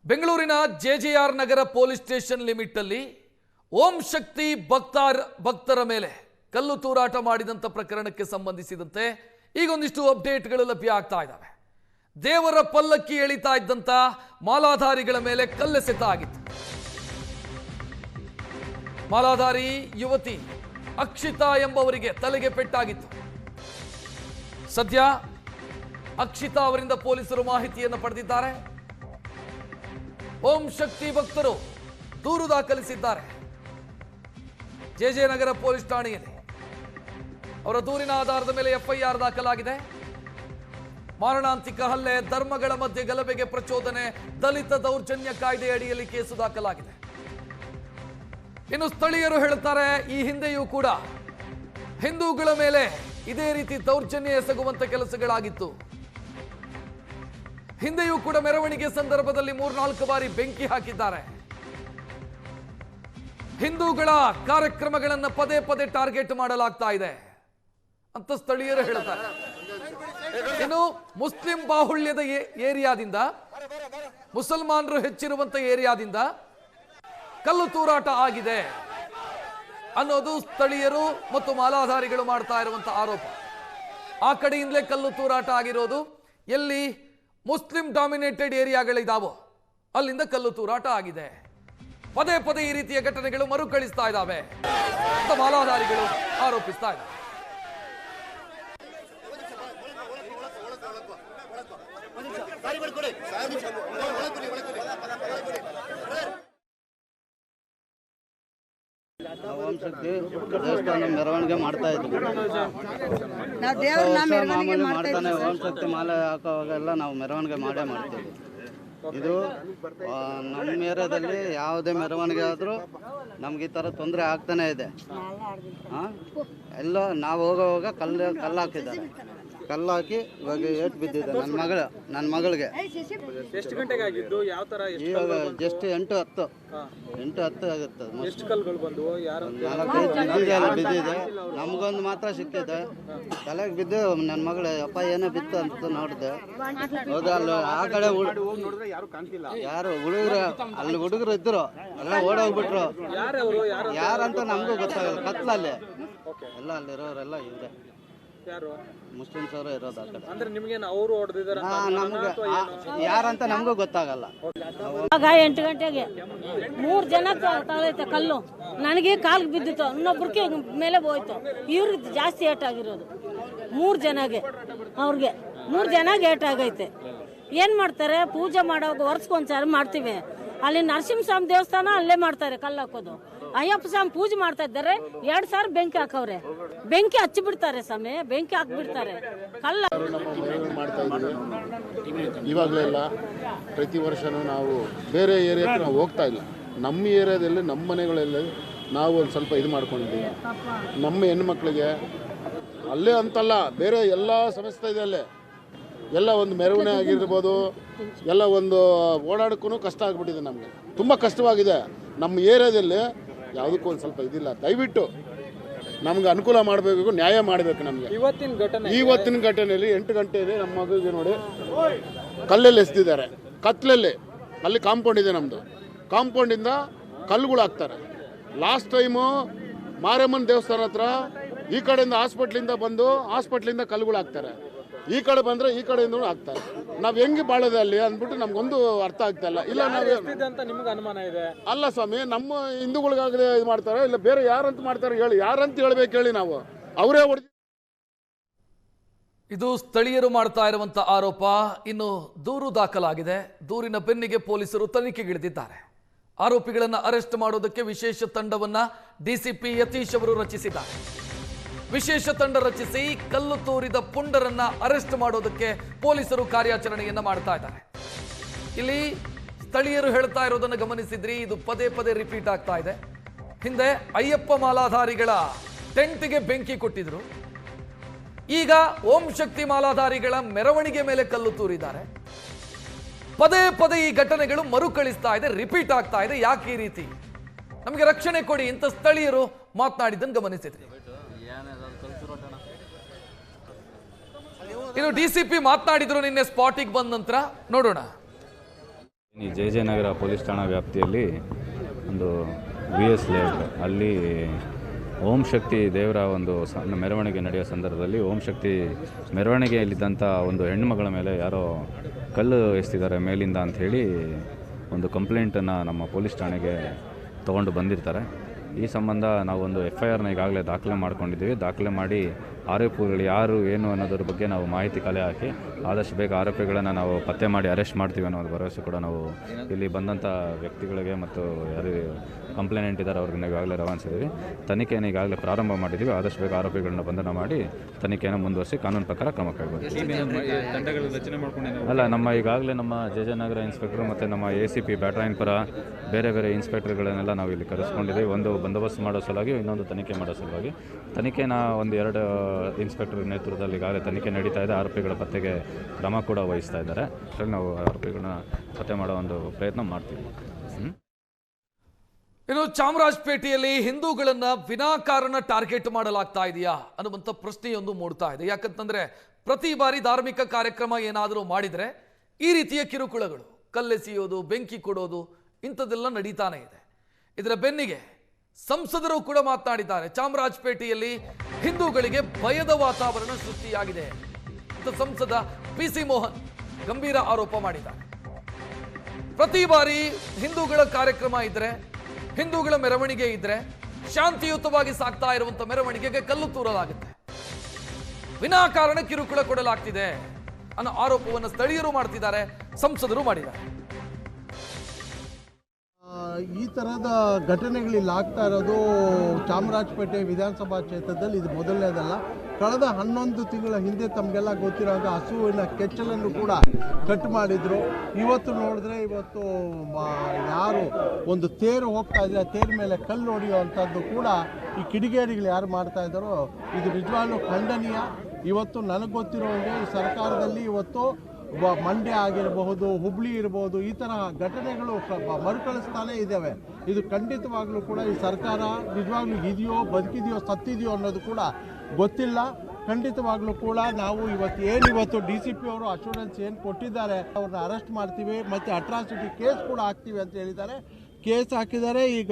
ಬೆಂಗಳೂರಿನ ಜೆಜೆಆರ್ ನಗರ police station limit ಅಲ್ಲಿ ಓಂ ಶಕ್ತಿ ಭಕ್ತರ ಮೇಲೆ ಕಲ್ಲು ತೂರಾಟ ಮಾಡಿದಂತ ಪ್ರಕರಣಕ್ಕೆ ಸಂಬಂಧಿಸಿದಂತೆ ಈಗ ಒಂದಿಷ್ಟು ಅಪ್ಡೇಟ್ಗಳು ಲಭ್ಯ ಆಗ್ತಾ ಇದ್ದಾವೆ. ದೇವರ ಪಲ್ಲಕ್ಕಿ ಎಳಿತಾ ಇದ್ದಂತ ಮಾಲಾಧಾರಿಗಳ ಮೇಲೆ ಕಲ್ಲೆಸೆತ ಆಗಿತ್ತು. ಮಾಲಾಧಾರಿ ಯುವತಿ ಅಕ್ಷಿತಾ ಎಂಬವರಿಗೆ ತಲೆಗೆ ಪೆಟ್ಟಾಗಿತ್ತು. ಸದ್ಯ ಅಕ್ಷಿತಾ ಅವರಿಂದ ಪೊಲೀಸರು ಮಾಹಿತಿಯನ್ನು ಪಡೆದಿದ್ದಾರೆ. ಓಂ ಶಕ್ತಿ ಭಕ್ತರು ದೂರು ದಾಖಲಿಸಿದ್ದಾರೆ ಜೆಜೆ ನಗರ ಪೊಲೀಸ್ ಠಾಣೆಯಲ್ಲಿ. ಅವರ ದೂರಿನ ಆಧಾರದ ಮೇಲೆ ಎಫ್ಐಆರ್ ದಾಖಲಾಗಿದೆ. ಮಾರಣಾಂತಿಕ ಹಲ್ಲೆ, ಧರ್ಮಗಳ ಮಧ್ಯೆ ಗಲಭೆಗೆ ಪ್ರಚೋದನೆ, ದಲಿತ ದೌರ್ಜನ್ಯ ಕಾಯ್ದೆ ಅಡಿಯಲ್ಲಿ ಕೇಸು ದಾಖಲಾಗಿದೆ. ಇನ್ನು ಸ್ಥಳೀಯರು ಹೇಳ್ತಾರೆ, ಈ ಹಿಂದೆಯೂ ಕೂಡ ಹಿಂದೂಗಳ ಮೇಲೆ ಇದೇ ರೀತಿ ದೌರ್ಜನ್ಯ ಎಸಗುವಂತ ಕೆಲಸಗಳಾಗಿತ್ತು. ಹಿಂದೆಯೂ ಕೂಡ ಮೆರವಣಿಗೆ ಸಂದರ್ಭದಲ್ಲಿ 3-4 ಬಾರಿ ಬೆಂಕಿ ಹಾಕಿದ್ದಾರೆ. ಹಿಂದೂಗಳ ಕಾರ್ಯಕ್ರಮಗಳನ್ನು ಪದೇ ಪದೇ ಟಾರ್ಗೆಟ್ ಮಾಡಲಾಗ್ತಾ ಇದೆ ಅಂತ ಸ್ಥಳೀಯರು ಹೇಳ್ತಾರೆ. ಇನ್ನು ಮುಸ್ಲಿಂ ಬಾಹುಳ್ಯದ ಏರಿಯಾದಿಂದ, ಮುಸಲ್ಮಾನರು ಹೆಚ್ಚಿರುವಂತ ಏರಿಯಾದಿಂದ ಕಲ್ಲು ತೂರಾಟ ಆಗಿದೆ ಅನ್ನೋದು ಸ್ಥಳೀಯರು ಮತ್ತು ಮಾಲಾಧಾರಿಗಳು ಮಾಡ್ತಾ ಇರುವಂತ ಆರೋಪ. ಆ ಕಡೆಯಿಂದಲೇ ಕಲ್ಲು ತೂರಾಟ ಆಗಿರೋದು. ಎಲ್ಲಿ ಮುಸ್ಲಿಂ ಡಾಮಿನೇಟೆಡ್ ಏರಿಯಾಗಳಿದಾವೋ ಅಲ್ಲಿಂದ ಕಲ್ಲು ತೂರಾಟ ಆಗಿದೆ. ಪದೇ ಪದೇ ಈ ರೀತಿಯ ಘಟನೆಗಳು ಮರುಕಳಿಸ್ತಾ ಇದ್ದಾವೆ ಅಂತ ಮಾಲಾಧಾರಿಗಳು ಆರೋಪಿಸ್ತಾ ಇದ್ದಾರೆ. ಓಂ ಶಕ್ತಿ ದೇವಸ್ಥಾನ ಮೆರವಣಿಗೆ ಮಾಡ್ತಾ ಇದ್ವಿ. ಮಾಮೂಲಿ ಮಾಡ್ತಾನೆ ಓಂ ಶಕ್ತಿ ಮಾಲೆ ಹಾಕೋವಾಗೆಲ್ಲ ನಾವು ಮೆರವಣಿಗೆ ಮಾಡೇ ಮಾಡ್ತೀವಿ. ಇದು ನಮ್ಮ ಏರಿಯಾದಲ್ಲಿ ಯಾವುದೇ ಮೆರವಣಿಗೆ ಆದರೂ ನಮ್ಗೆ ಈ ಥರ ತೊಂದರೆ ಆಗ್ತಾನೆ ಇದೆ. ಎಲ್ಲೋ ನಾವು ಹೋಗೋವಾಗ ಕಲ್ಲು ಹಾಕಿದ್ದಾರೆ. ಕಲ್ಲು ಹಾಕಿ ಇವಾಗ ಏಟ್ ಬಿದ್ದಿದೆ ನನ್ನ ಮಗಳಿಗೆ. ಎಷ್ಟು ಗಂಟೆಗೆ ಆಗಿದ್ದು? ಯಾವ ತರ? ಇವಾಗ ಜಸ್ಟ್ 8:10 ಆಗುತ್ತೆ. ಎಷ್ಟು ಕಲ್ಲುಗಳು ಬಂದು? ಯಾರು? 4-5 ಬಿದ್ದಿದೆ. ನಮಗೊಂದು ಮಾತ್ರ ಸಿಕ್ಕಿದೆ. ತಲೆಗೆ ಬಿದ್ದು ನನ್ನ ಮಗಳು ಅಪ್ಪ ಏನೋ ಬಿತ್ತು ಅಂತ ನೋಡಿದೆ. ಹೌದಾ, ಅಲ್ಲಿ ಆ ಕಡೆ ಯಾರು ಹುಡುಗರು, ಅಲ್ಲಿ ಹುಡುಗರು ಇದ್ರು, ಎಲ್ಲ ಓಡೋಗ್ಬಿಟ್ರು. ಯಾರಂತ ನಮಗೂ ಗೊತ್ತಾಗಲ್ಲ. ಕತ್ಲಲ್ಲಿ ಎಲ್ಲ ಅಲ್ಲಿರೋರೆಲ್ಲ ಇದೆ. ಯಾರು? ಮುಸ್ಲಿಮ್ಸ್ ಅವರು ಇರೋದು ಆ ಕಡೆ. ಅಂದ್ರೆ ನಿಮ್ಗೆ ಅವರು ಹೊಡೆದಿದ್ದಾರೆ? ನಮ್ಗೆ ಯಾರಂತ ನಮಗೂ ಗೊತ್ತಾಗಲ್ಲ. ಆಗ 8 ಗಂಟೆಗೆ 3 ಜನ ತಗೊಳೈತೆ ಕಲ್ಲು. ನನಗೆ ಕಾಲ್ಗೆ ಬಿದ್ದಿತ್ತು, ಇನ್ನೊಬ್ರಿಗೆ ಮೇಲೆ ಹೋಯ್ತು. ಇವ್ರಿಗೆ ಜಾಸ್ತಿ ಏಟಾಗಿರೋದು 3 ಜನಗೆ. ಅವ್ರಿಗೆ 3 ಜನಗೆ ಏಟಾಗೈತೆ. ಏನ್ ಮಾಡ್ತಾರೆ, ಪೂಜೆ ಮಾಡೋವಾಗ ವರ್ಷಕ್ಕೊಂದ್ಸಾರಿ ಮಾಡ್ತೀವಿ. ಅಲ್ಲಿ ನರಸಿಂಹಸ್ವಾಮಿ ದೇವಸ್ಥಾನ ಅಲ್ಲೇ ಮಾಡ್ತಾರೆ ಕಲ್ಲು ಹಾಕೋದು. ಅಯ್ಯಪ್ಪ ಸ್ವಾಮಿ ಪೂಜೆ ಮಾಡ್ತಾ ಇದ್ದಾರೆ. 2 ಸಾರಿ ಬೆಂಕಿ ಹಾಕವ್ರೆ. ಬೆಂಕಿ ಹಚ್ಚಿ ಬಿಡ್ತಾರೆ ಸ್ವಾಮಿ, ಬೆಂಕಿ ಹಾಕ್ಬಿಡ್ತಾರೆ. ಕಲ್ಲ ಮಾಡ್ತಾ ಇದ್ದೀವಿ ಇವಾಗಲೆಲ್ಲ. ಪ್ರತಿ ವರ್ಷನೂ ನಾವು ಬೇರೆ ಏರಿಯಾಕ್ಕೆ ನಾವು ಹೋಗ್ತಾ ಇಲ್ಲ. ನಮ್ಮ ಏರಿಯಾದಲ್ಲಿ, ನಮ್ಮ ಮನೆಗಳಲ್ಲಿ ನಾವು ಒಂದು ಸ್ವಲ್ಪ ಇದು ಮಾಡ್ಕೊಂಡಿದ್ದೀವಿ. ನಮ್ಮ ಹೆಣ್ಮಕ್ಳಿಗೆ ಅಲ್ಲೇ ಅಂತಲ್ಲ, ಬೇರೆ ಎಲ್ಲ ಸಮಸ್ಯೆ ಇದೆ ಅಲ್ಲೇ. ಎಲ್ಲ ಒಂದು ಮೆರವಣಿಗೆ ಆಗಿರ್ಬೋದು, ಎಲ್ಲ ಒಂದು ಓಡಾಡೋಕ್ಕೂ ಕಷ್ಟ ಆಗಿಬಿಟ್ಟಿದೆ. ನಮಗೆ ತುಂಬ ಕಷ್ಟವಾಗಿದೆ. ನಮ್ಮ ಏರಿಯಾದಲ್ಲಿ ಯಾವುದಕ್ಕೂ ಒಂದು ಸ್ವಲ್ಪ ಇದಿಲ್ಲ. ದಯವಿಟ್ಟು ನಮ್ಗೆ ಅನುಕೂಲ ಮಾಡಬೇಕು, ನ್ಯಾಯ ಮಾಡಬೇಕು ನಮಗೆ. ಇವತ್ತಿನ ಘಟನೆಯಲ್ಲಿ 8 ಗಂಟೆಯಲ್ಲಿ ನಮ್ಮ ಮಗುವಿಗೆ ನೋಡಿ ಕಲ್ಲಲ್ಲಿ ಎಸ್ದಿದ್ದಾರೆ. ಕತ್ಲಲ್ಲಿ ಅಲ್ಲಿ ಕಾಂಪೌಂಡ್ ಇದೆ ನಮ್ಮದು. ಕಾಂಪೌಂಡಿಂದ ಕಲ್ಲುಗಳು ಹಾಕ್ತಾರೆ. ಲಾಸ್ಟ್ ಟೈಮು ಮಾರಮ್ಮನ ದೇವಸ್ಥಾನ ಹತ್ರ ಈ ಕಡೆಯಿಂದ ಹಾಸ್ಪಿಟ್ಲಿಂದ ಬಂದು ಹಾಸ್ಪಿಟ್ಲಿಂದ ಕಲ್ಲುಗಳು ಹಾಕ್ತಾರೆ. ಈ ಕಡೆ ಬಂದರೆ ಈ ಕಡೆಯಿಂದ ಹಾಕ್ತಾರೆ. ನಾವು ಹೆಂಗೆ ಬಾಳೋದೆ ಅಲ್ಲಿ ಅಂದ್ಬಿಟ್ಟು ನಮ್ಗೊಂದು ಅರ್ಥ ಆಗ್ತಾ ಇಲ್ಲ. ಇಲ್ಲ ನಿಮ್ಗೆ ಅನುಮಾನ ಇದೆ? ಅಲ್ಲ ಸ್ವಾಮಿ, ನಮ್ಮ ಹಿಂದೂಗಳಿಗಾಗಲೇ ಇದು ಮಾಡ್ತಾರೆ, ಇಲ್ಲ ಬೇರೆ ಯಾರಂತ ಮಾಡ್ತಾರೆ ಹೇಳಿ. ಯಾರಂತ ಹೇಳ್ಬೇಕು ಹೇಳಿ? ನಾವು ಅವರೇ ಹೊಡೆದು. ಇದು ಸ್ಥಳೀಯರು ಮಾಡ್ತಾ ಇರುವಂತ ಆರೋಪ. ಇನ್ನು ದೂರು ದಾಖಲಾಗಿದೆ. ದೂರಿನ ಬೆನ್ನಿಗೆ ಪೊಲೀಸರು ತನಿಖೆಗಿಳಿದಿದ್ದಾರೆ. ಆರೋಪಿಗಳನ್ನು ಅರೆಸ್ಟ್ ಮಾಡೋದಕ್ಕೆ ವಿಶೇಷ ತಂಡವನ್ನ ಡಿಸಿಪಿ ಯತೀಶ್ ಅವರು ರಚಿಸಿದ್ದಾರೆ. ವಿಶೇಷ ತಂಡ ರಚಿಸಿ ಕಲ್ಲು ತೂರಿದ ಪುಂಡರನ್ನ ಅರೆಸ್ಟ್ ಮಾಡೋದಕ್ಕೆ ಪೊಲೀಸರು ಕಾರ್ಯಾಚರಣೆಯನ್ನ ಮಾಡ್ತಾ ಇದ್ದಾರೆ. ಇಲ್ಲಿ ಸ್ಥಳೀಯರು ಹೇಳ್ತಾ ಇರೋದನ್ನು ಗಮನಿಸಿದ್ರಿ. ಇದು ಪದೇ ಪದೇ ರಿಪೀಟ್ ಆಗ್ತಾ ಇದೆ. ಹಿಂದೆ ಅಯ್ಯಪ್ಪ ಮಾಲಾಧಾರಿಗಳ ಟೆಂಟ್ಗೆ ಬೆಂಕಿ ಕೊಟ್ಟಿದ್ರು. ಈಗ ಓಂ ಶಕ್ತಿ ಮಾಲಾಧಾರಿಗಳ ಮೆರವಣಿಗೆ ಮೇಲೆ ಕಲ್ಲು ತೂರಿದ್ದಾರೆ. ಪದೇ ಪದೇ ಈ ಘಟನೆಗಳು ಮರುಕಳಿಸ್ತಾ ಇದೆ, ರಿಪೀಟ್ ಆಗ್ತಾ ಇದೆ. ಯಾಕೆ ಈ ರೀತಿ? ನಮಗೆ ರಕ್ಷಣೆ ಕೊಡಿ ಅಂತ ಸ್ಥಳೀಯರು ಮಾತನಾಡಿದ್ದನ್ನು ಗಮನಿಸಿದ್ರಿ. ಇನ್ನು ಡಿಸಿಪಿ ಮಾತನಾಡಿದ್ರು ನಿನ್ನೆ ಸ್ಪಾಟಿಗೆ ಬಂದ ನಂತರ. ನೋಡೋಣ. ಈ ಜಯನಗರ ಪೊಲೀಸ್ ಠಾಣಾ ವ್ಯಾಪ್ತಿಯಲ್ಲಿ ಒಂದು VS ಲೇಔಟ್ ಅಲ್ಲಿ ಓಂ ಶಕ್ತಿ ದೇವರ ಒಂದು ಸಣ್ಣ ಮೆರವಣಿಗೆ ನಡೆಯೋ ಸಂದರ್ಭದಲ್ಲಿ ಓಂ ಶಕ್ತಿ ಮೆರವಣಿಗೆಯಲ್ಲಿದ್ದಂಥ ಒಂದು ಹೆಣ್ಣುಮಗಳ ಮೇಲೆ ಯಾರೋ ಕಲ್ಲು ಎಸ್ತಿದ್ದಾರೆ ಮೇಲಿಂದ ಅಂಥೇಳಿ ಒಂದು ಕಂಪ್ಲೇಂಟನ್ನು ನಮ್ಮ ಪೊಲೀಸ್ ಠಾಣೆಗೆ ತೊಗೊಂಡು ಬಂದಿರ್ತಾರೆ. ಈ ಸಂಬಂಧ ನಾವೊಂದು FIR ಈಗಾಗಲೇ ದಾಖಲೆ ಮಾಡ್ಕೊಂಡಿದ್ದೀವಿ. ದಾಖಲೆ ಮಾಡಿ ಆರೋಪಿಗಳು ಯಾರು ಏನು ಅನ್ನೋದ್ರ ಬಗ್ಗೆ ನಾವು ಮಾಹಿತಿ ಕಲೆ ಹಾಕಿ ಆದಷ್ಟು ಬೇಗ ಆರೋಪಿಗಳನ್ನು ನಾವು ಪತ್ತೆ ಮಾಡಿ ಅರೆಸ್ಟ್ ಮಾಡ್ತೀವಿ ಅನ್ನೋ ಭರವಸೆ ಕೂಡ ನಾವು ಇಲ್ಲಿ ಬಂದಂಥ ವ್ಯಕ್ತಿಗಳಿಗೆ ಮತ್ತು ಯಾರು ಕಂಪ್ಲೇಂಟ್ ಇದ್ದಾರೆ ಅವ್ರಿಗೆ ಈಗಾಗಲೇ ರವಾನಿಸಿದ್ದೀವಿ. ತನಿಖೆಯನ್ನು ಈಗಾಗಲೇ ಪ್ರಾರಂಭ ಮಾಡಿದ್ದೀವಿ. ಆದಷ್ಟು ಬೇಗ ಆರೋಪಿಗಳನ್ನ ಬಂಧನ ಮಾಡಿ ತನಿಖೆಯನ್ನು ಮುಂದುವರಿಸಿ ಕಾನೂನು ಪ್ರಕಾರ ಕ್ರಮ ಕೈಗೊಳ್ಳುತ್ತೀವಿ. ಅಲ್ಲ, ಈಗಾಗಲೇ ನಮ್ಮ ಜಯನಗರ ಇನ್ಸ್ಪೆಕ್ಟರ್ ಮತ್ತು ನಮ್ಮ ACP ಬ್ಯಾಟರಾಯನ್ ಪರ ಬೇರೆ ಬೇರೆ ಇನ್ಸ್ಪೆಕ್ಟರ್ಗಳನ್ನೆಲ್ಲ ನಾವು ಇಲ್ಲಿ ಕರೆಸ್ಕೊಂಡಿದ್ದೀವಿ. ಒಂದು ಬಂದೋಬಸ್ತ್ ಮಾಡೋ ಸಲುವಾಗಿ, ಇನ್ನೊಂದು ತನಿಖೆ ಮಾಡೋ ಸಲುವಾಗಿ. ತನಿಖೆನ ಒಂದು 2 ಇನ್ಸ್ಪೆಕ್ಟರ್ ನೇತೃತ್ವದಲ್ಲಿ ಈಗಾಗಲೇ ತನಿಖೆ ನಡೀತಾ ಇದೆ. ಆರೋಪಿಗಳ ಪತ್ತೆಗೆ ಕ್ರಮ ಕೂಡ ವಹಿಸ್ತಾ ಇದ್ದಾರೆ. ಅಷ್ಟರಲ್ಲಿ ನಾವು ಆರೋಪಿಗಳನ್ನ ಪತ್ತೆ ಮಾಡೋ ಒಂದು ಪ್ರಯತ್ನ ಮಾಡ್ತೀವಿ. ಇನ್ನು ಚಾಮರಾಜಪೇಟೆಯಲ್ಲಿ ಹಿಂದೂಗಳನ್ನ ವಿನಾಕಾರಣ ಟಾರ್ಗೆಟ್ ಮಾಡಲಾಗ್ತಾ ಇದೆಯಾ ಅನ್ನುವಂಥ ಪ್ರಶ್ನೆಯೊಂದು ಮೂಡ್ತಾ ಇದೆ. ಯಾಕಂತಂದ್ರೆ ಪ್ರತಿ ಬಾರಿ ಧಾರ್ಮಿಕ ಕಾರ್ಯಕ್ರಮ ಏನಾದರೂ ಮಾಡಿದರೆ ಈ ರೀತಿಯ ಕಿರುಕುಳಗಳು, ಕಲ್ಲೆಸೆಯೋದು, ಬೆಂಕಿ ಕೊಡೋದು ಇಂಥದ್ದೆಲ್ಲ ನಡೀತಾನೆ ಇದೆ. ಇದರ ಬೆನ್ನಿಗೆ ಸಂಸದರು ಕೂಡ ಮಾತನಾಡಿದ್ದಾರೆ. ಚಾಮರಾಜಪೇಟೆಯಲ್ಲಿ ಹಿಂದೂಗಳಿಗೆ ಭಯದ ವಾತಾವರಣ ಸೃಷ್ಟಿಯಾಗಿದೆ ಅಂತ ಸಂಸದ PC ಮೋಹನ್ ಗಂಭೀರ ಆರೋಪ ಮಾಡಿದ್ದಾರೆ. ಪ್ರತಿ ಬಾರಿ ಹಿಂದೂಗಳ ಕಾರ್ಯಕ್ರಮ ಇದ್ರೆ, ಹಿಂದೂಗಳ ಮೆರವಣಿಗೆ ಇದ್ರೆ ಶಾಂತಿಯುತವಾಗಿ ಸಾಗ್ತಾ ಇರುವಂತ ಮೆರವಣಿಗೆಗೆ ಕಲ್ಲು ತೂರಲಾಗುತ್ತೆ, ವಿನಾಕಾರಣ ಕಿರುಕುಳ ಕೊಡಲಾಗ್ತಿದೆ ಅನ್ನೋ ಆರೋಪವನ್ನು ಸ್ಥಳೀಯರು ಮಾಡ್ತಿದ್ದಾರೆ, ಸಂಸದರು ಮಾಡಿದ್ದಾರೆ. ಈ ಥರದ ಘಟನೆಗಳಿಲ್ಲಿ ಆಗ್ತಾ ಇರೋದು ಚಾಮರಾಜಪೇಟೆ ವಿಧಾನಸಭಾ ಕ್ಷೇತ್ರದಲ್ಲಿ ಇದು ಮೊದಲನೇದಲ್ಲ. ಕಳೆದ 11 ತಿಂಗಳ ಹಿಂದೆ ತಮಗೆಲ್ಲ ಗೊತ್ತಿರೋಂಥ ಹಸುವಿನ ಕೆಚ್ಚಲನ್ನು ಕೂಡ ಕಟ್ ಮಾಡಿದ್ರು. ಇವತ್ತು ನೋಡಿದ್ರೆ ಯಾರು ಒಂದು ತೇರು ಹೋಗ್ತಾ ಇದ್ರೆ ಆ ತೇರು ಮೇಲೆ ಕಲ್ಲು ಹೊಡೆಯುವಂಥದ್ದು ಕೂಡ ಈ ಕಿಡಿಗೇಡಿಗಳು ಯಾರು ಮಾಡ್ತಾ ಇದ್ದಾರೋ ಇದು ನಿಜವಾಗ್ಲೂ ಖಂಡನೀಯ. ಇವತ್ತು ನನಗೆ ಗೊತ್ತಿರೋ ಹಾಗೆ ಈ ಸರ್ಕಾರದಲ್ಲಿ ಇವತ್ತು ಮಂಡ್ಯ ಆಗಿರಬಹುದು, ಹುಬ್ಳಿ ಇರಬಹುದು, ಈ ಥರ ಘಟನೆಗಳು ಮರುಕಳಿಸ್ತಾನೆ ಇದ್ದಾವೆ. ಇದು ಖಂಡಿತವಾಗ್ಲೂ ಕೂಡ ಈ ಸರ್ಕಾರ ನಿಜವಾಗ್ಲೂ ಇದೆಯೋ ಬದುಕಿದೆಯೋ ಸತ್ತಿದೆಯೋ ಅನ್ನೋದು ಕೂಡ ಗೊತ್ತಿಲ್ಲ. ಖಂಡಿತವಾಗ್ಲೂ ಕೂಡ ನಾವು ಇವತ್ತು DCP ಅವರು ಅಶ್ಯೂರೆನ್ಸ್ ಏನು ಕೊಟ್ಟಿದ್ದಾರೆ, ಅವ್ರನ್ನ ಅರೆಸ್ಟ್ ಮಾಡ್ತೀವಿ ಮತ್ತು ಅಟ್ರಾಸಿಟಿ ಕೇಸ್ ಕೂಡ ಹಾಕ್ತೀವಿ ಅಂತ ಹೇಳಿದ್ದಾರೆ. ಕೇಸ್ ಹಾಕಿದ್ದಾರೆ, ಈಗ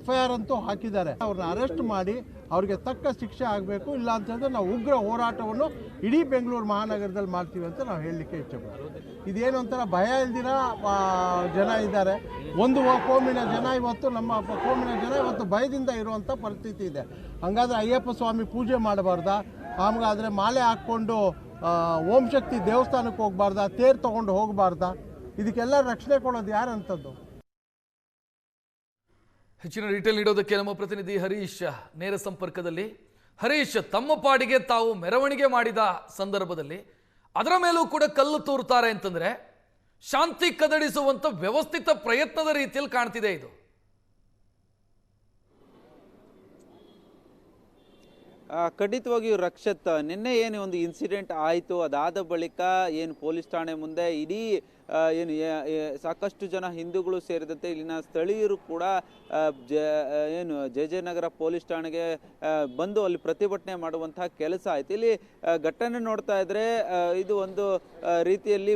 FIR ಅಂತೂ ಹಾಕಿದ್ದಾರೆ. ಅವ್ರನ್ನ ಅರೆಸ್ಟ್ ಮಾಡಿ ಅವ್ರಿಗೆ ತಕ್ಕ ಶಿಕ್ಷೆ ಆಗಬೇಕು. ಇಲ್ಲ ಅಂತಂದರೆ ನಾವು ಉಗ್ರ ಹೋರಾಟವನ್ನು ಇಡೀ ಬೆಂಗಳೂರು ಮಹಾನಗರದಲ್ಲಿ ಮಾಡ್ತೀವಿ ಅಂತ ನಾವು ಹೇಳಲಿಕ್ಕೆ ಇಷ್ಟಪಡ್ತೀವಿ. ಇದೇನು ಒಂಥರ ಭಯ ಇಲ್ದಿರ ಜನ ಇದ್ದಾರೆ. ಒಂದು ಕೋಮಿನ ಜನ ಇವತ್ತು, ನಮ್ಮ ಕೋಮಿನ ಜನ ಇವತ್ತು ಭಯದಿಂದ ಇರುವಂಥ ಪರಿಸ್ಥಿತಿ ಇದೆ. ಹಾಗಾದರೆ ಅಯ್ಯಪ್ಪ ಸ್ವಾಮಿ ಪೂಜೆ ಮಾಡಬಾರ್ದಾ? ಹಾಗಾದರೆ ಮಾಲೆ ಹಾಕ್ಕೊಂಡು ಓಂ ಶಕ್ತಿ ದೇವಸ್ಥಾನಕ್ಕೆ ಹೋಗಬಾರ್ದಾ? ತೇರು ತೊಗೊಂಡು ಹೋಗಬಾರ್ದಾ? ಇದಕ್ಕೆಲ್ಲ ರಕ್ಷಣೆ ಕೊಡೋದು ಯಾರಂಥದ್ದು? ಹೆಚ್ಚಿನ ಡೀಟೇಲ್ ನೀಡೋದಕ್ಕೆ ನಮ್ಮ ಪ್ರತಿನಿಧಿ ಹರೀಶ್ ನೇರ ಸಂಪರ್ಕದಲ್ಲಿ. ಹರೀಶ್, ತಮ್ಮ ಪಾಡಿಗೆ ತಾವು ಮೆರವಣಿಗೆ ಮಾಡಿದ ಸಂದರ್ಭದಲ್ಲಿ ಅದರ ಮೇಲೂ ಕೂಡ ಕಲ್ಲು ತೂರ್ತಾರೆ ಅಂತಂದ್ರೆ ಶಾಂತಿ ಕದಡಿಸುವಂತ ವ್ಯವಸ್ಥಿತ ಪ್ರಯತ್ನದ ರೀತಿಯಲ್ಲಿ ಕಾಣ್ತಿದೆ ಇದು. ಖಂಡಿತವಾಗಿಯೂ ರಕ್ಷತ್, ನಿನ್ನೆ ಏನು ಒಂದು ಇನ್ಸಿಡೆಂಟ್ ಆಯಿತು, ಅದಾದ ಬಳಿಕ ಏನು ಪೊಲೀಸ್ ಠಾಣೆ ಮುಂದೆ ಇಡೀ ಸಾಕಷ್ಟು ಜನ ಹಿಂದೂಗಳು ಸೇರಿದಂತೆ ಇಲ್ಲಿನ ಸ್ಥಳೀಯರು ಕೂಡ ಏನು ಜಯನಗರ ಪೊಲೀಸ್ ಠಾಣೆಗೆ ಬಂದು ಅಲ್ಲಿ ಪ್ರತಿಭಟನೆ ಮಾಡುವಂತಹ ಕೆಲಸ ಆಯಿತು. ಇಲ್ಲಿ ಘಟನೆ ನೋಡ್ತಾ ಇದ್ರೆ ಇದು ಒಂದು ರೀತಿಯಲ್ಲಿ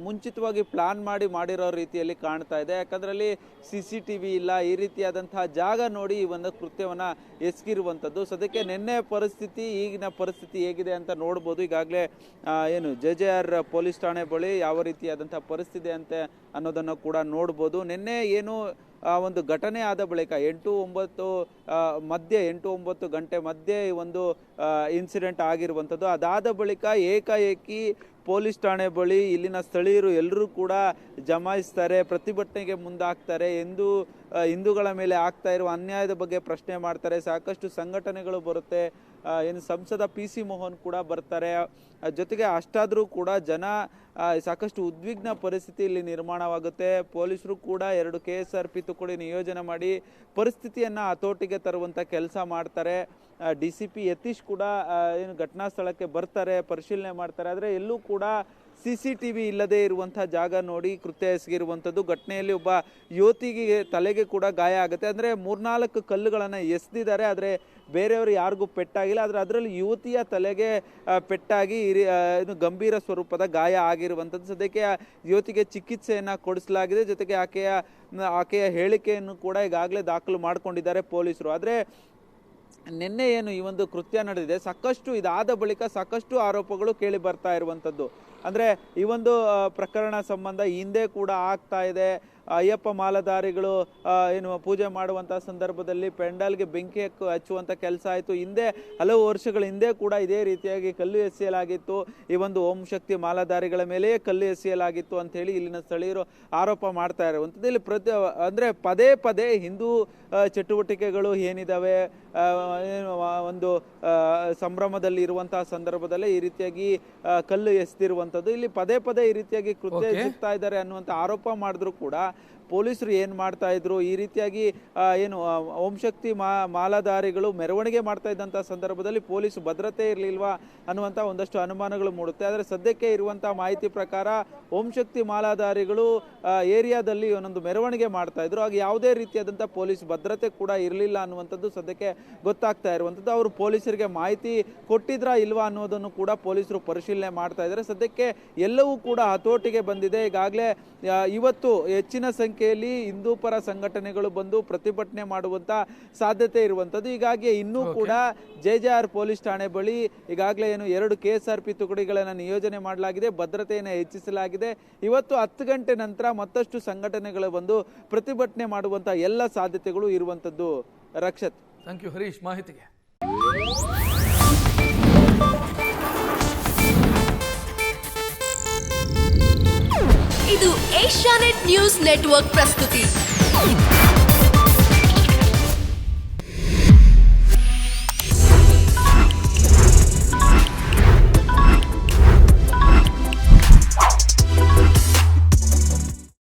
ಮುಂಚಿತವಾಗಿ ಪ್ಲಾನ್ ಮಾಡಿರೋ ರೀತಿಯಲ್ಲಿ ಕಾಣ್ತಾ ಇದೆ. ಯಾಕಂದ್ರೆ ಅಲ್ಲಿ CCTV ಇಲ್ಲ, ಈ ರೀತಿಯಾದಂತಹ ಜಾಗ ನೋಡಿ ಈ ಒಂದು ಕೃತ್ಯವನ್ನ ಎಸಗಿರುವಂಥದ್ದು. ಸದ್ಯಕ್ಕೆ ನಿನ್ನೆ ಪರಿಸ್ಥಿತಿ ಈಗಿನ ಪರಿಸ್ಥಿತಿ ಹೇಗಿದೆ ಅಂತ ನೋಡ್ಬೋದು. ಈಗಾಗಲೇ ಏನು JJR ಪೊಲೀಸ್ ಠಾಣೆ ಬಳಿ ಯಾವ ರೀತಿಯಾದಂತಹ ಪರಿಸ್ಥಿತಿ ಅಂತ ಅನ್ನೋದನ್ನು ಕೂಡ ನೋಡ್ಬೋದು. ನಿನ್ನೆ ಏನು ಒಂದು ಘಟನೆ ಆದ ಬಳಿಕ 8-9 ಗಂಟೆ ಮಧ್ಯೆ ಒಂದು ಇನ್ಸಿಡೆಂಟ್ ಆಗಿರುವಂಥದ್ದು. ಅದಾದ ಬಳಿಕ ಏಕಾಏಕಿ ಪೊಲೀಸ್ ಠಾಣೆ ಬಳಿ ಇಲ್ಲಿನ ಸ್ಥಳೀಯರು ಎಲ್ಲರೂ ಕೂಡ ಜಮಾಯಿಸ್ತಾರೆ, ಪ್ರತಿಭಟನೆಗೆ ಮುಂದಾಗ್ತಾರೆ, ಹಿಂದೂಗಳ ಮೇಲೆ ಆಗ್ತಾ ಇರುವ ಅನ್ಯಾಯದ ಬಗ್ಗೆ ಪ್ರಶ್ನೆ ಮಾಡ್ತಾರೆ. ಸಾಕಷ್ಟು ಸಂಘಟನೆಗಳು ಬರುತ್ತೆ, ಏನು ಸಂಸದ PC ಮೋಹನ್ ಕೂಡ ಬರ್ತಾರೆ. ಜೊತೆಗೆ ಅಷ್ಟಾದರೂ ಕೂಡ ಜನ ಸಾಕಷ್ಟು ಉದ್ವಿಗ್ನ ಪರಿಸ್ಥಿತಿ ಇಲ್ಲಿ ನಿರ್ಮಾಣವಾಗುತ್ತೆ. ಪೊಲೀಸರು ಕೂಡ 2 KSRP ತುಕಡಿ ನಿಯೋಜನೆ ಮಾಡಿ ಪರಿಸ್ಥಿತಿಯನ್ನು ಹತೋಟಿಗೆ ತರುವಂಥ ಕೆಲಸ ಮಾಡ್ತಾರೆ. DCP ಯತೀಶ್ ಕೂಡ ಏನು ಘಟನಾ ಸ್ಥಳಕ್ಕೆ ಬರ್ತಾರೆ, ಪರಿಶೀಲನೆ ಮಾಡ್ತಾರೆ. ಆದರೆ ಎಲ್ಲೂ ಕೂಡ CCTV ಇಲ್ಲದೆ ಇರುವಂಥ ಜಾಗ ನೋಡಿ ಕೃತ್ಯ ಎಸಗಿರುವಂಥದ್ದು. ಘಟನೆಯಲ್ಲಿ ಒಬ್ಬ ಯುವತಿಗೆ ತಲೆಗೆ ಕೂಡ ಗಾಯ ಆಗುತ್ತೆ. ಅಂದರೆ 3-4 ಕಲ್ಲುಗಳನ್ನು ಎಸೆದಿದ್ದಾರೆ, ಆದರೆ ಬೇರೆಯವರು ಯಾರಿಗೂ ಪೆಟ್ಟಾಗಿಲ್ಲ. ಆದರೆ ಅದರಲ್ಲಿ ಯುವತಿಯ ತಲೆಗೆ ಪೆಟ್ಟಾಗಿ ಇನ್ನು ಗಂಭೀರ ಸ್ವರೂಪದ ಗಾಯ ಆಗಿರುವಂಥದ್ದು. ಸದ್ಯಕ್ಕೆ ಯುವತಿಗೆ ಚಿಕಿತ್ಸೆಯನ್ನು ಕೊಡಿಸಲಾಗಿದೆ. ಜೊತೆಗೆ ಆಕೆಯ ಹೇಳಿಕೆಯನ್ನು ಕೂಡ ಈಗಾಗಲೇ ದಾಖಲು ಮಾಡಿಕೊಂಡಿದ್ದಾರೆ ಪೊಲೀಸರು. ಆದರೆ ನಿನ್ನೆ ಏನು ಈ ಒಂದು ಕೃತ್ಯ ನಡೆದಿದೆ, ಇದಾದ ಬಳಿಕ ಸಾಕಷ್ಟು ಆರೋಪಗಳು ಕೇಳಿ ಬರ್ತಾ ಇರುವಂಥದ್ದು. ಅಂದರೆ ಈ ಒಂದು ಪ್ರಕರಣ ಸಂಬಂಧ ಹಿಂದೆ ಕೂಡ ಆಗ್ತಾ ಇದೆ. ಅಯ್ಯಪ್ಪ ಮಾಲಾಧಾರಿಗಳು ಏನು ಪೂಜೆ ಮಾಡುವಂಥ ಸಂದರ್ಭದಲ್ಲಿ ಪೆಂಡಾಲ್ಗೆ ಬೆಂಕಿ ಹಚ್ಚುವಂಥ ಕೆಲಸ ಆಯಿತು. ಹಿಂದೆ ಹಲವು ವರ್ಷಗಳ ಹಿಂದೆ ಕೂಡ ಇದೇ ರೀತಿಯಾಗಿ ಕಲ್ಲು ಎಸೆಯಲಾಗಿತ್ತು. ಈ ಒಂದು ಓಂ ಶಕ್ತಿ ಮಾಲಾಧಾರಿಗಳ ಮೇಲೆಯೇ ಕಲ್ಲು ಎಸೆಯಲಾಗಿತ್ತು ಅಂಥೇಳಿ ಇಲ್ಲಿನ ಸ್ಥಳೀಯರು ಆರೋಪ ಮಾಡ್ತಾ ಇರುವಂಥದ್ದು. ಇಲ್ಲಿ ಅಂದರೆ ಪದೇ ಪದೇ ಹಿಂದೂ ಚಟುವಟಿಕೆಗಳು ಏನಿದ್ದಾವೆ, ಒಂದು ಸಂಭ್ರಮದಲ್ಲಿ ಇರುವಂತಹ ಸಂದರ್ಭದಲ್ಲೇ ಈ ರೀತಿಯಾಗಿ ಕಲ್ಲು ಎಸೆದಿರುವಂಥದ್ದು. ಇಲ್ಲಿ ಪದೇ ಪದೇ ಈ ರೀತಿಯಾಗಿ ಕೃತ್ಯ ಎಸಗ್ತಾ ಇದ್ದಾರೆ ಅನ್ನುವಂಥ ಆರೋಪ ಮಾಡಿದ್ರು ಕೂಡ ಪೊಲೀಸರು ಏನು ಮಾಡ್ತಾ ಇದ್ರು, ಈ ರೀತಿಯಾಗಿ ಏನು ಓಂ ಶಕ್ತಿ ಮಾಲಾಧಾರಿಗಳು ಮೆರವಣಿಗೆ ಮಾಡ್ತಾ ಇದ್ದಂಥ ಸಂದರ್ಭದಲ್ಲಿ ಪೊಲೀಸ್ ಭದ್ರತೆ ಇರಲಿಲ್ವಾ ಅನ್ನುವಂಥ ಒಂದಷ್ಟು ಅನುಮಾನಗಳು ಮೂಡುತ್ತೆ. ಆದರೆ ಸದ್ಯಕ್ಕೆ ಇರುವಂಥ ಮಾಹಿತಿ ಪ್ರಕಾರ ಓಂ ಶಕ್ತಿ ಮಾಲಾಧಾರಿಗಳು ಏರಿಯಾದಲ್ಲಿ ಒಂದೊಂದು ಮೆರವಣಿಗೆ ಮಾಡ್ತಾ ಇದ್ರು. ಆಗ ಯಾವುದೇ ರೀತಿಯಾದಂಥ ಪೊಲೀಸ್ ಭದ್ರತೆ ಕೂಡ ಇರಲಿಲ್ಲ ಅನ್ನುವಂಥದ್ದು ಸದ್ಯಕ್ಕೆ ಗೊತ್ತಾಗ್ತಾ ಇರುವಂಥದ್ದು. ಅವರು ಪೊಲೀಸರಿಗೆ ಮಾಹಿತಿ ಕೊಟ್ಟಿದ್ರಾ ಇಲ್ವಾ ಅನ್ನೋದನ್ನು ಕೂಡ ಪೊಲೀಸರು ಪರಿಶೀಲನೆ ಮಾಡ್ತಾ ಇದ್ದಾರೆ. ಸದ್ಯಕ್ಕೆ ಎಲ್ಲವೂ ಕೂಡ ಹತೋಟಿಗೆ ಬಂದಿದೆ. ಈಗಾಗಲೇ ಇವತ್ತು ಹೆಚ್ಚಿನ ಸಂಖ್ಯೆಯಲ್ಲಿ ಹಿಂದೂ ಪರ ಸಂಘಟನೆಗಳು ಬಂದು ಪ್ರತಿಭಟನೆ ಮಾಡುವಂತ ಸಾಧ್ಯತೆ ಇರುವಂಥದ್ದು. ಹೀಗಾಗಿ ಇನ್ನೂ ಕೂಡ JJR ಪೊಲೀಸ್ ಠಾಣೆ ಬಳಿ ಈಗಾಗಲೇ ಏನು 2 KSRP ತುಕಡಿಗಳನ್ನು ನಿಯೋಜನೆ ಮಾಡಲಾಗಿದೆ, ಭದ್ರತೆಯನ್ನು ಹೆಚ್ಚಿಸಲಾಗಿದೆ. ಇವತ್ತು 10 ಗಂಟೆ ನಂತರ ಮತ್ತಷ್ಟು ಸಂಘಟನೆಗಳು ಬಂದು ಪ್ರತಿಭಟನೆ ಮಾಡುವಂತ ಎಲ್ಲ ಸಾಧ್ಯತೆಗಳು ಇರುವಂಥದ್ದು. ರಕ್ಷತ್, ಥ್ಯಾಂಕ್ ಯು ಹರೀಶ್ ಮಾಹಿತಿಗೆ. ಇದು ಏಷ್ಯಾನೆಟ್ ನ್ಯೂಸ್ ನೆಟ್ವರ್ಕ್ ಪ್ರಸ್ತುತಿ.